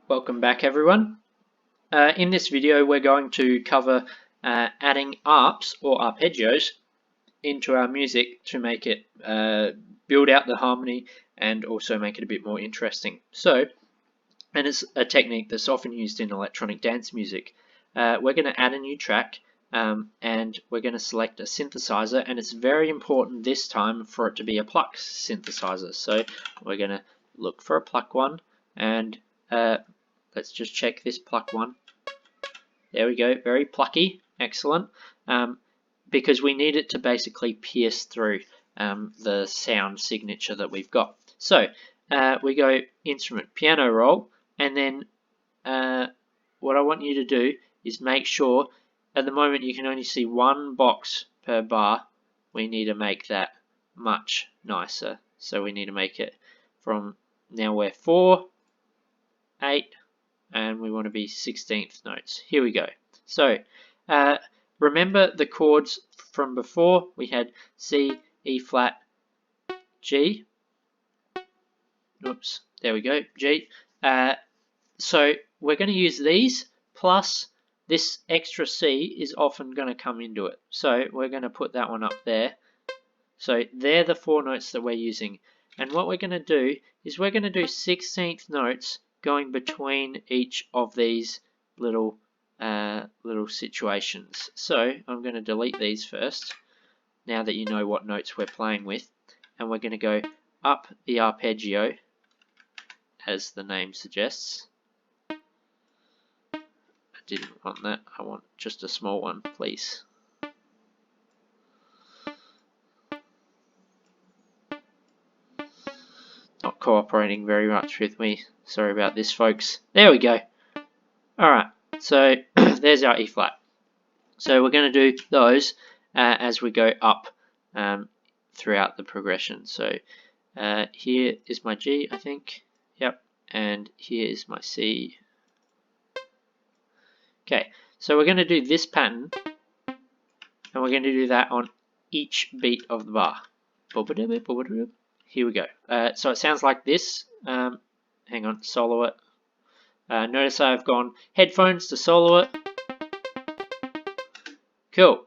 Welcome back everyone. In this video we're going to cover adding arps or arpeggios into our music to make it build out the harmony and also make it a bit more interesting. And it's a technique that's often used in electronic dance music. We're going to add a new track and we're going to select a synthesizer, and it's very important this time for it to be a pluck synthesizer. So we're going to look for a pluck one, and let's just check this pluck one. There we go, very plucky, excellent, because we need it to basically pierce through the sound signature that we've got. So we go instrument, piano roll, and then what I want you to do is make sure, at the moment you can only see one box per bar. We need to make that much nicer. So we need to make it from, now we're 4, 8, and we want to be 16th notes. Here we go. So remember the chords from before. We had C, E flat, G. Oops, there we go, G. So we're going to use these, plus this extra C is often going to come into it. So we're going to put that one up there. So they're the 4 notes that we're using. And what we're going to do is we're going to do 16th notes going between each of these little situations. So I'm going to delete these first, now that you know what notes we're playing with, and we're going to go up the arpeggio, as the name suggests. I didn't want that, I want just a small one, please. Not cooperating very much with me. Sorry about this, folks. There we go. Alright, so there's our E flat. So we're going to do those as we go up throughout the progression. So here is my G, I think. Yep. And here is my C. Okay, so we're going to do this pattern, and we're going to do that on each beat of the bar. Here we go. So it sounds like this. Hang on, solo it. Notice I've gone headphones to solo it. Cool.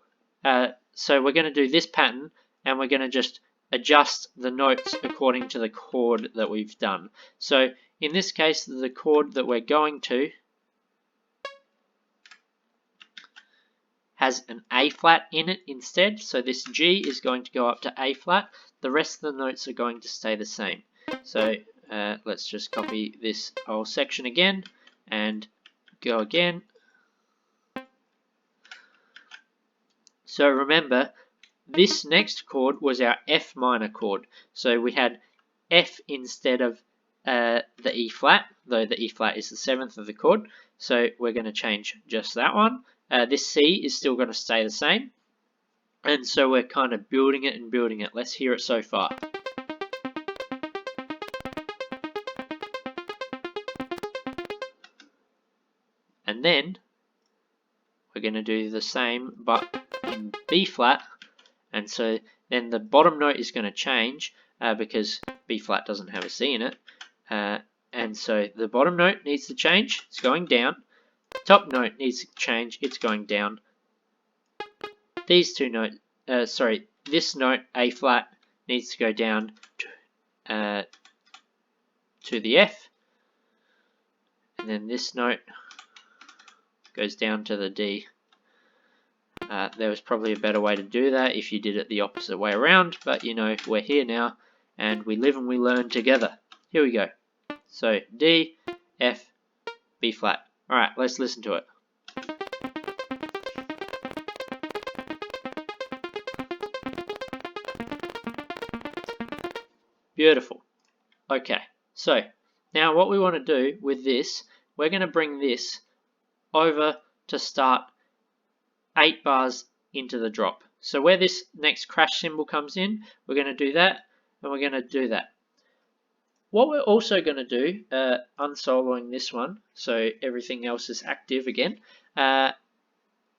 So we're going to do this pattern, and we're going to just adjust the notes according to the chord that we've done. So in this case, the chord that we're going to has an A flat in it instead. So this G is going to go up to A flat. The rest of the notes are going to stay the same. So let's just copy this whole section again and go again. So remember, this next chord was our F minor chord. So we had F instead of the E flat, though the E flat is the 7th of the chord. So we're going to change just that one. This C is still going to stay the same. And so we're kind of building it and building it. Let's hear it so far. And then we're going to do the same but in B flat, and so then the bottom note is going to change because B flat doesn't have a C in it, and so the bottom note needs to change, it's going down. Top note needs to change, it's going down. These two notes, this note A flat needs to go down to the F, and then this note goes down to the D. There was probably a better way to do that if you did it the opposite way around, but you know, we're here now and we live and we learn together. Here we go. So D, F, B flat. Alright, let's listen to it. Beautiful. Okay, so now what we want to do with this, we're going to bring this over to start 8 bars into the drop. So where this next crash cymbal comes in, we're going to do that, and we're going to do that. What we're also going to do, unsoloing this one, so everything else is active again,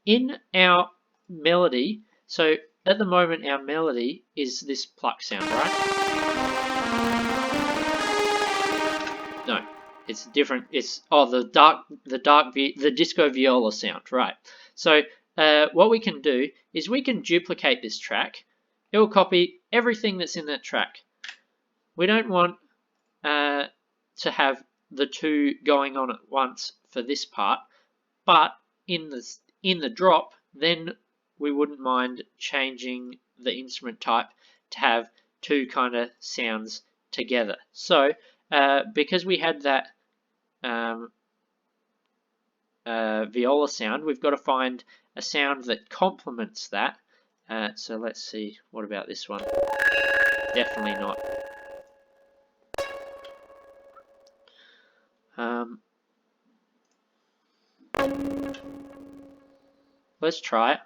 in our melody, so at the moment our melody is this pluck sound, right? No, it's different. It's the disco viola sound, right? So what we can do is we can duplicate this track. It will copy everything that's in that track. We don't want to have the two going on at once for this part, but in the drop, then we wouldn't mind changing the instrument type to have two kind of sounds together. So because we had that viola sound, we've got to find a sound that complements that. So let's see, what about this one? Definitely not. Let's try it.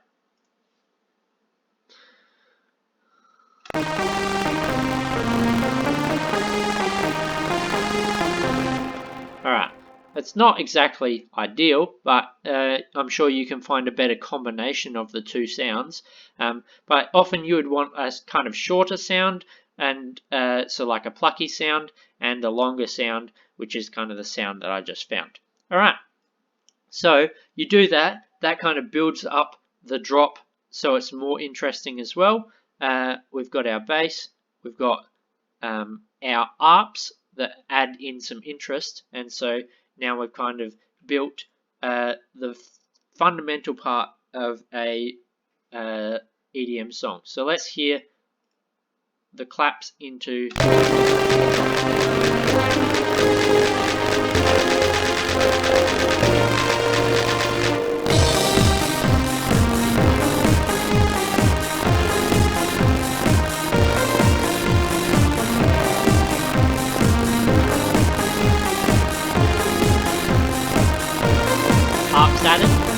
Alright, it's not exactly ideal, but I'm sure you can find a better combination of the two sounds. But often you would want a kind of shorter sound, and so like a plucky sound, and a longer sound, which is kind of the sound that I just found. Alright, so you do that, that kind of builds up the drop so it's more interesting as well. We've got our bass, we've got our arps that add in some interest, and so now we've kind of built the fundamental part of a EDM song. So let's hear the claps into Arps added.